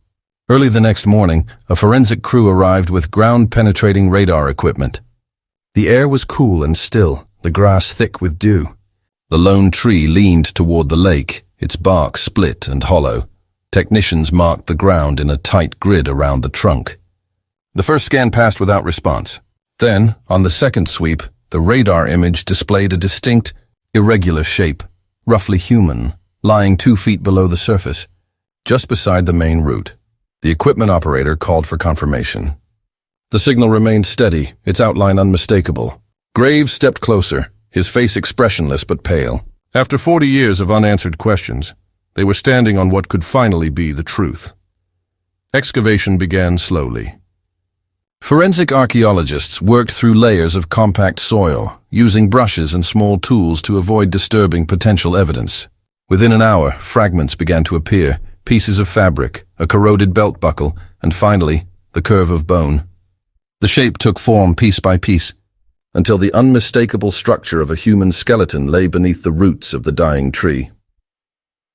Early the next morning, a forensic crew arrived with ground-penetrating radar equipment. The air was cool and still, the grass thick with dew. The lone tree leaned toward the lake, its bark split and hollow. Technicians marked the ground in a tight grid around the trunk. The first scan passed without response. Then, on the second sweep, the radar image displayed a distinct, irregular shape, roughly human, lying 2 feet below the surface, just beside the main route. The equipment operator called for confirmation. The signal remained steady, its outline unmistakable. Graves stepped closer, his face expressionless but pale. After 40 years of unanswered questions, they were standing on what could finally be the truth. Excavation began slowly. Forensic archaeologists worked through layers of compact soil, using brushes and small tools to avoid disturbing potential evidence. Within an hour, fragments began to appear, pieces of fabric, a corroded belt buckle, and finally, the curve of bone. The shape took form piece by piece, until the unmistakable structure of a human skeleton lay beneath the roots of the dying tree.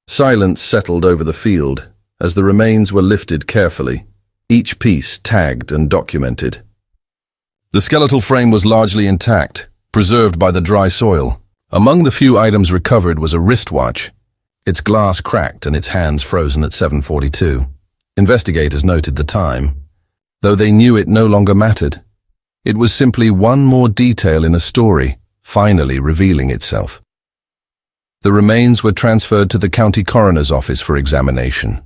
Silence settled over the field as the remains were lifted carefully, each piece tagged and documented. The skeletal frame was largely intact, preserved by the dry soil. Among the few items recovered was a wristwatch, its glass cracked and its hands frozen at 7:42. Investigators noted the time, though they knew it no longer mattered. It was simply one more detail in a story, finally revealing itself. The remains were transferred to the county coroner's office for examination.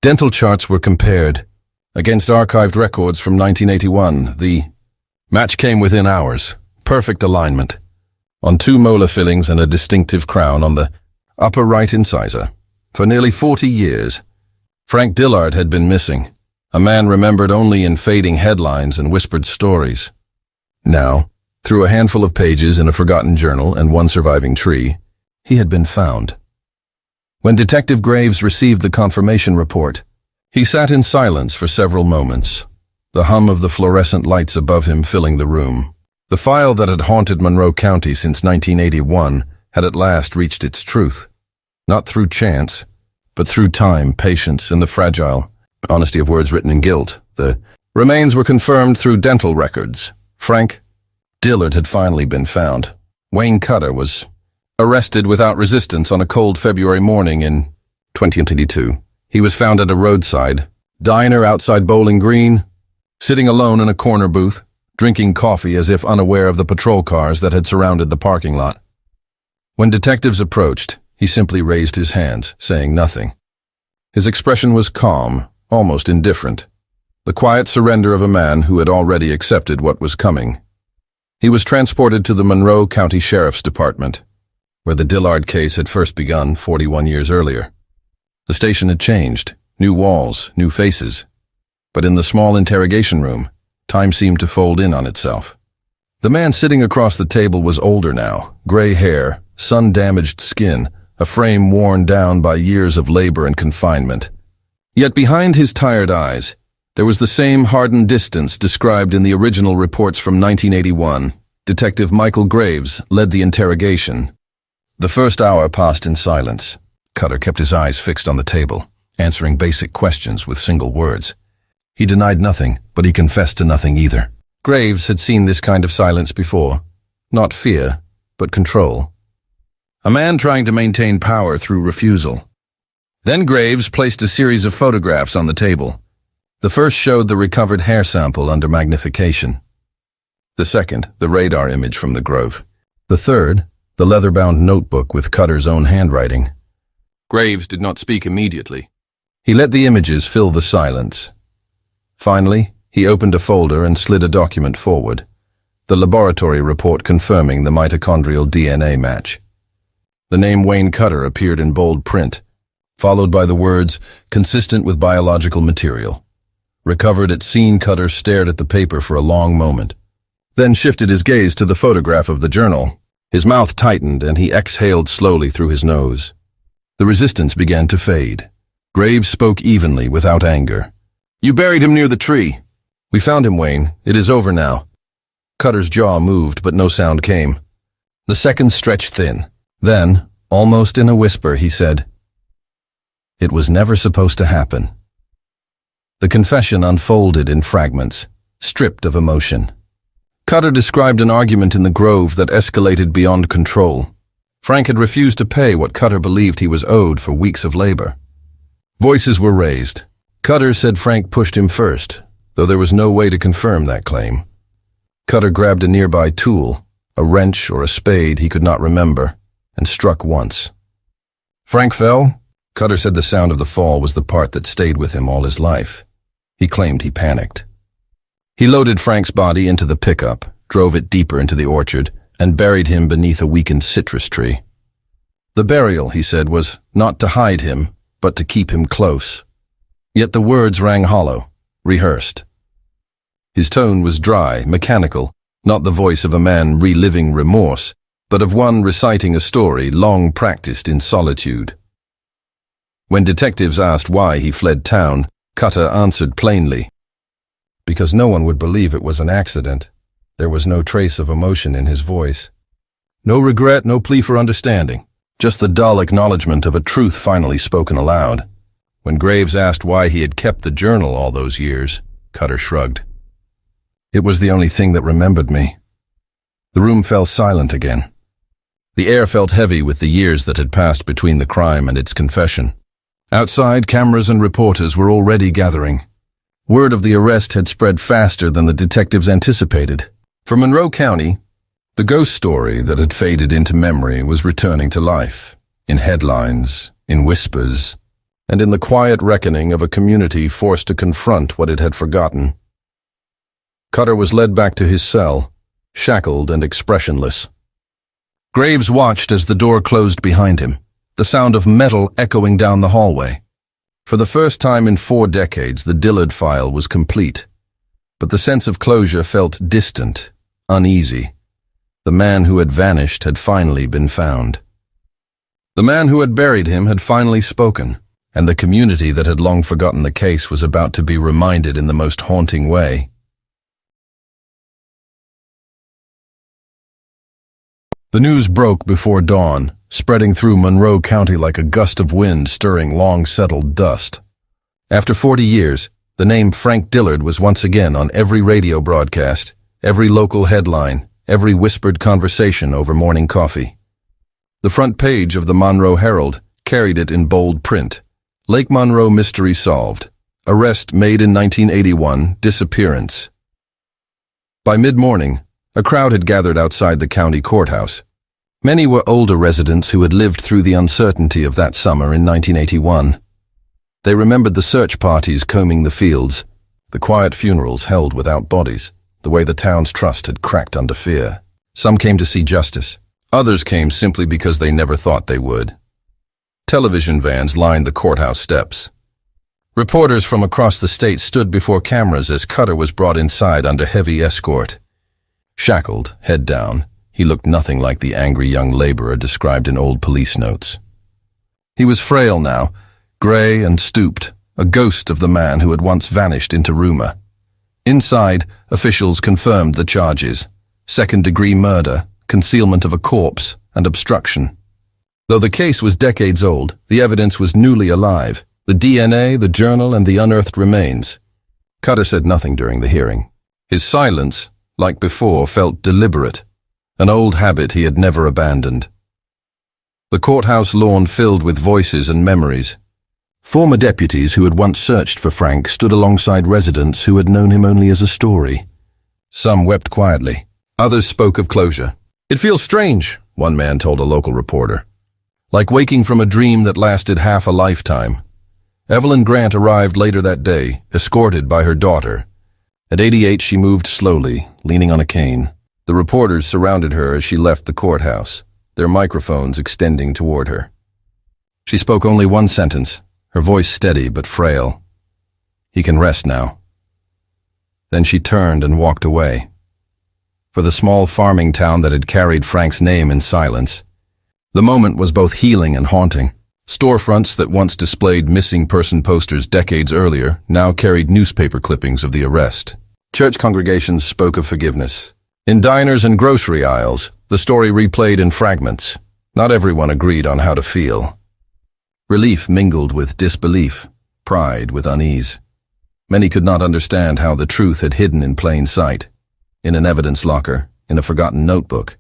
Dental charts were compared. Against archived records from 1981, the match came within hours, perfect alignment, on 2 molar fillings and a distinctive crown on the upper right incisor. For nearly 40 years, Frank Dillard had been missing, a man remembered only in fading headlines and whispered stories. Now, through a handful of pages in a forgotten journal and one surviving tree, he had been found. When Detective Graves received the confirmation report, he sat in silence for several moments, the hum of the fluorescent lights above him filling the room. The file that had haunted Monroe County since 1981 had at last reached its truth, not through chance, but through time, patience, and the fragile honesty of words written in gilt. The remains were confirmed through dental records. Frank Dillard had finally been found. Wayne Cutter was arrested without resistance on a cold February morning in 2022. He was found at a roadside diner outside Bowling Green, sitting alone in a corner booth, drinking coffee as if unaware of the patrol cars that had surrounded the parking lot. When detectives approached, he simply raised his hands, saying nothing. His expression was calm, almost indifferent, the quiet surrender of a man who had already accepted what was coming. He was transported to the Monroe County Sheriff's Department, where the Dillard case had first begun 41 years earlier. The station had changed, new walls, new faces. But in the small interrogation room, time seemed to fold in on itself. The man sitting across the table was older now, gray hair, sun-damaged skin, a frame worn down by years of labor and confinement. Yet behind his tired eyes, there was the same hardened distance described in the original reports from 1981. Detective Michael Graves led the interrogation. The first hour passed in silence. Cutter kept his eyes fixed on the table, answering basic questions with single words. He denied nothing, but he confessed to nothing either. Graves had seen this kind of silence before. Not fear, but control. A man trying to maintain power through refusal. Then Graves placed a series of photographs on the table. The first showed the recovered hair sample under magnification. The second, the radar image from the grove. The third, the leather-bound notebook with Cutter's own handwriting. Graves did not speak immediately. He let the images fill the silence. Finally, he opened a folder and slid a document forward, the laboratory report confirming the mitochondrial DNA match. The name Wayne Cutter appeared in bold print, followed by the words, consistent with biological material. Recovered at scene, Cutter stared at the paper for a long moment, then shifted his gaze to the photograph of the journal. His mouth tightened and he exhaled slowly through his nose. The resistance began to fade. Graves spoke evenly, without anger. "You buried him near the tree." "We found him, Wayne. It is over now." Cutter's jaw moved, but no sound came. The seconds stretched thin. Then, almost in a whisper, he said, "It was never supposed to happen." The confession unfolded in fragments, stripped of emotion. Cutter described an argument in the grove that escalated beyond control. Frank had refused to pay what Cutter believed he was owed for weeks of labor. Voices were raised. Cutter said Frank pushed him first, though there was no way to confirm that claim. Cutter grabbed a nearby tool, a wrench or a spade he could not remember, and struck once. Frank fell. Cutter said the sound of the fall was the part that stayed with him all his life. He claimed he panicked. He loaded Frank's body into the pickup, drove it deeper into the orchard, and buried him beneath a weakened citrus tree. The burial, he said, was not to hide him, but to keep him close. Yet the words rang hollow, rehearsed. His tone was dry, mechanical, not the voice of a man reliving remorse, but of one reciting a story long practiced in solitude. When detectives asked why he fled town, Cutter answered plainly, "Because no one would believe it was an accident." There was no trace of emotion in his voice. No regret, no plea for understanding, just the dull acknowledgement of a truth finally spoken aloud. When Graves asked why he had kept the journal all those years, Cutter shrugged. "It was the only thing that remembered me." The room fell silent again. The air felt heavy with the years that had passed between the crime and its confession. Outside, cameras and reporters were already gathering. Word of the arrest had spread faster than the detectives anticipated. For Monroe County, the ghost story that had faded into memory was returning to life, in headlines, in whispers, and in the quiet reckoning of a community forced to confront what it had forgotten. Cutter was led back to his cell, shackled and expressionless. Graves watched as the door closed behind him, the sound of metal echoing down the hallway. For the first time in 4 decades, the Dillard file was complete, but the sense of closure felt distant, uneasy. The man who had vanished had finally been found. The man who had buried him had finally spoken, and the community that had long forgotten the case was about to be reminded in the most haunting way. The news broke before dawn, spreading through Monroe County like a gust of wind stirring long-settled dust. After 40 years, the name Frank Dillard was once again on every radio broadcast, every local headline, every whispered conversation over morning coffee. The front page of the Monroe Herald carried it in bold print. Lake Monroe mystery solved. Arrest made in 1981, disappearance. By mid-morning, a crowd had gathered outside the county courthouse. Many were older residents who had lived through the uncertainty of that summer in 1981. They remembered the search parties combing the fields, the quiet funerals held without bodies, the way the town's trust had cracked under fear. Some came to see justice. Others came simply because they never thought they would. Television vans lined the courthouse steps. Reporters from across the state stood before cameras as Cutter was brought inside under heavy escort. Shackled, head down, he looked nothing like the angry young laborer described in old police notes. He was frail now, gray and stooped, a ghost of the man who had once vanished into rumor. Inside, officials confirmed the charges: second-degree murder, concealment of a corpse, and obstruction. Though the case was decades old, the evidence was newly alive: the DNA, the journal, and the unearthed remains. Cutter said nothing during the hearing. His silence, like before, felt deliberate, an old habit he had never abandoned. The courthouse lawn filled with voices and memories. Former deputies who had once searched for Frank stood alongside residents who had known him only as a story. Some wept quietly. Others spoke of closure. "It feels strange," one man told a local reporter. "Like waking from a dream that lasted half a lifetime." Evelyn Grant arrived later that day, escorted by her daughter. At 88, she moved slowly, leaning on a cane. The reporters surrounded her as she left the courthouse, their microphones extending toward her. She spoke only one sentence, her voice steady but frail. "He can rest now." Then she turned and walked away. For the small farming town that had carried Frank's name in silence, the moment was both healing and haunting. Storefronts that once displayed missing person posters decades earlier now carried newspaper clippings of the arrest. Church congregations spoke of forgiveness. In diners and grocery aisles, the story replayed in fragments. Not everyone agreed on how to feel. Relief mingled with disbelief, pride with unease. Many could not understand how the truth had hidden in plain sight, in an evidence locker, in a forgotten notebook,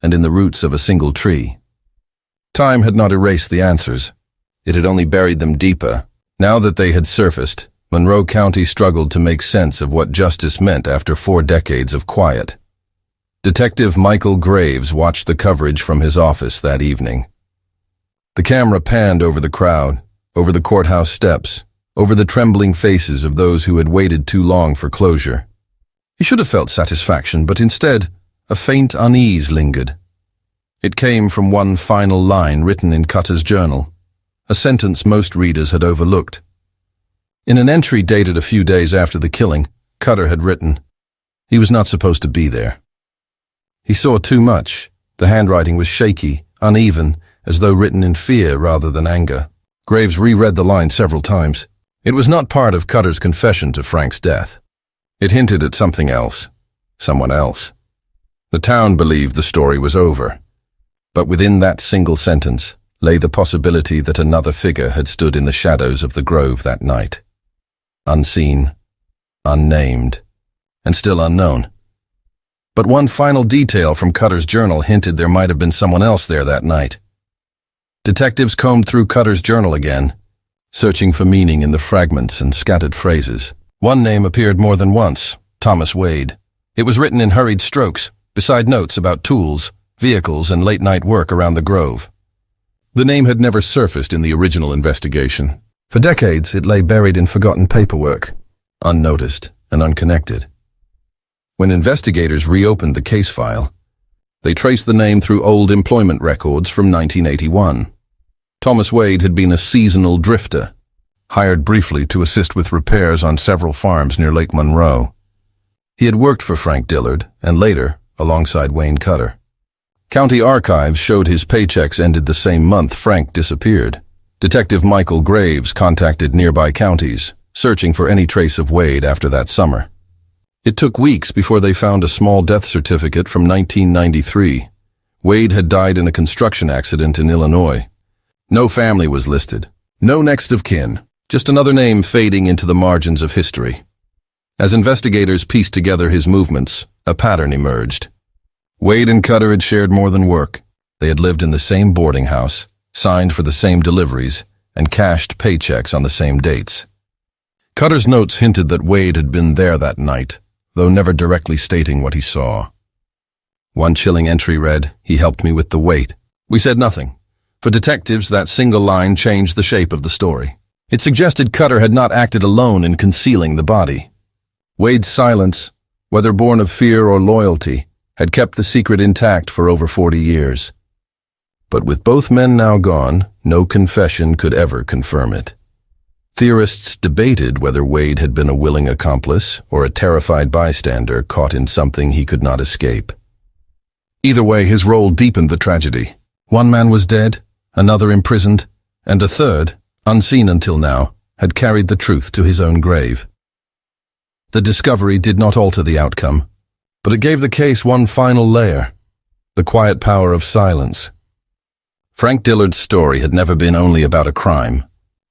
and in the roots of a single tree. Time had not erased the answers. It had only buried them deeper. Now that they had surfaced, Monroe County struggled to make sense of what justice meant after 4 decades of quiet. Detective Michael Graves watched the coverage from his office that evening. The camera panned over the crowd, over the courthouse steps, over the trembling faces of those who had waited too long for closure. He should have felt satisfaction, but instead, a faint unease lingered. It came from one final line written in Cutter's journal, a sentence most readers had overlooked. In an entry dated a few days after the killing, Cutter had written, "He was not supposed to be there." He saw too much. The handwriting was shaky, uneven, as though written in fear rather than anger. Graves reread the line several times. It was not part of Cutter's confession to Frank's death. It hinted at something else, someone else. The town believed the story was over. But within that single sentence lay the possibility that another figure had stood in the shadows of the grove that night. Unseen, unnamed, and still unknown. But one final detail from Cutter's journal hinted there might have been someone else there that night. Detectives combed through Cutter's journal again, searching for meaning in the fragments and scattered phrases. One name appeared more than once, Thomas Wade. It was written in hurried strokes, beside notes about tools, vehicles, and late-night work around the grove. The name had never surfaced in the original investigation. For decades, it lay buried in forgotten paperwork, unnoticed and unconnected. When investigators reopened the case file, they traced the name through old employment records from 1981. Thomas Wade had been a seasonal drifter, hired briefly to assist with repairs on several farms near Lake Monroe. He had worked for Frank Dillard, and later, alongside Wayne Cutter. County archives showed his paychecks ended the same month Frank disappeared. Detective Michael Graves contacted nearby counties, searching for any trace of Wade after that summer. It took weeks before they found a small death certificate from 1993. Wade had died in a construction accident in Illinois. No family was listed, no next of kin, just another name fading into the margins of history. As investigators pieced together his movements, a pattern emerged. Wade and Cutter had shared more than work. They had lived in the same boarding house, signed for the same deliveries, and cashed paychecks on the same dates. Cutter's notes hinted that Wade had been there that night, though never directly stating what he saw. One chilling entry read, "He helped me with the weight." We said nothing. For detectives, that single line changed the shape of the story. It suggested Cutter had not acted alone in concealing the body. Wade's silence, whether born of fear or loyalty, had kept the secret intact for over 40 years. But with both men now gone, no confession could ever confirm it. Theorists debated whether Wade had been a willing accomplice or a terrified bystander caught in something he could not escape. Either way, his role deepened the tragedy. One man was dead, another imprisoned, and a third, unseen until now, had carried the truth to his own grave. The discovery did not alter the outcome, but it gave the case one final layer, the quiet power of silence. Frank Dillard's story had never been only about a crime.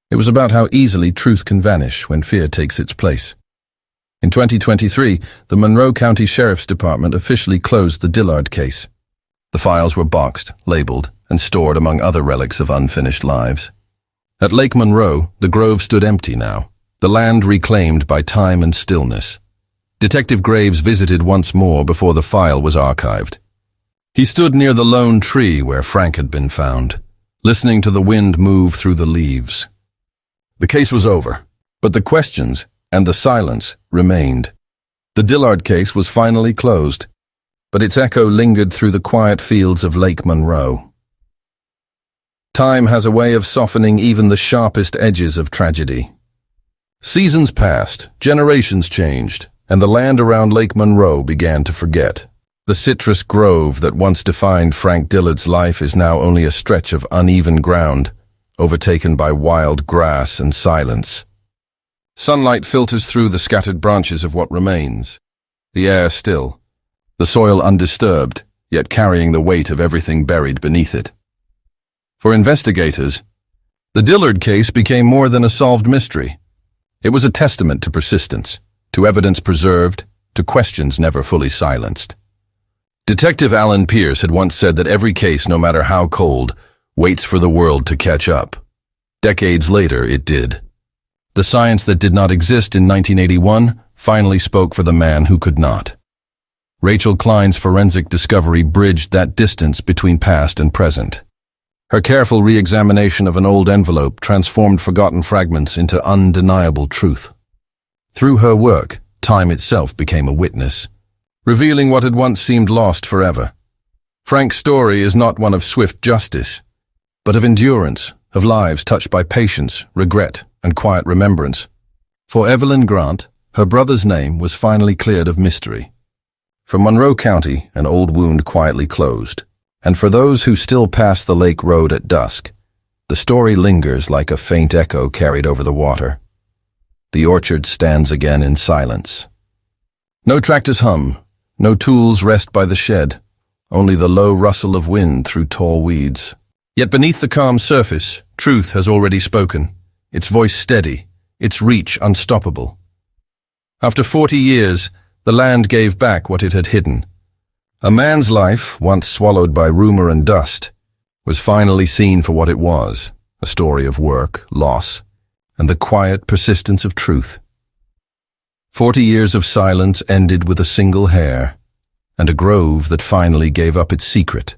It was about how easily truth can vanish when fear takes its place. In 2023, the Monroe County Sheriff's Department officially closed the Dillard case. The files were boxed, labeled, and stored among other relics of unfinished lives. At Lake Monroe, the grove stood empty now, the land reclaimed by time and stillness. Detective Graves visited once more before the file was archived. He stood near the lone tree where Frank had been found, listening to the wind move through the leaves. The case was over, but the questions and the silence remained. The Dillard case was finally closed, but its echo lingered through the quiet fields of Lake Monroe. Time has a way of softening even the sharpest edges of tragedy. Seasons passed, generations changed, and the land around Lake Monroe began to forget. The citrus grove that once defined Frank Dillard's life is now only a stretch of uneven ground, overtaken by wild grass and silence. Sunlight filters through the scattered branches of what remains, the air still, the soil undisturbed, yet carrying the weight of everything buried beneath it. For investigators, the Dillard case became more than a solved mystery. It was a testament to persistence, to evidence preserved, to questions never fully silenced. Detective Alan Pierce had once said that every case, no matter how cold, waits for the world to catch up. Decades later, it did. The science that did not exist in 1981 finally spoke for the man who could not. Rachel Klein's forensic discovery bridged that distance between past and present. Her careful re-examination of an old envelope transformed forgotten fragments into undeniable truth. Through her work, time itself became a witness, revealing what had once seemed lost forever. Frank's story is not one of swift justice, but of endurance, of lives touched by patience, regret, and quiet remembrance. For Evelyn Grant, her brother's name was finally cleared of mystery. For Monroe County, an old wound quietly closed. And for those who still pass the lake road at dusk, the story lingers like a faint echo carried over the water. The orchard stands again in silence. No tractors hum, no tools rest by the shed, only the low rustle of wind through tall weeds. Yet beneath the calm surface, truth has already spoken, its voice steady, its reach unstoppable. After 40 years, the land gave back what it had hidden. A man's life, once swallowed by rumor and dust, was finally seen for what it was, a story of work, loss, and the quiet persistence of truth. 40 years of silence ended with a single hair, and a grove that finally gave up its secret.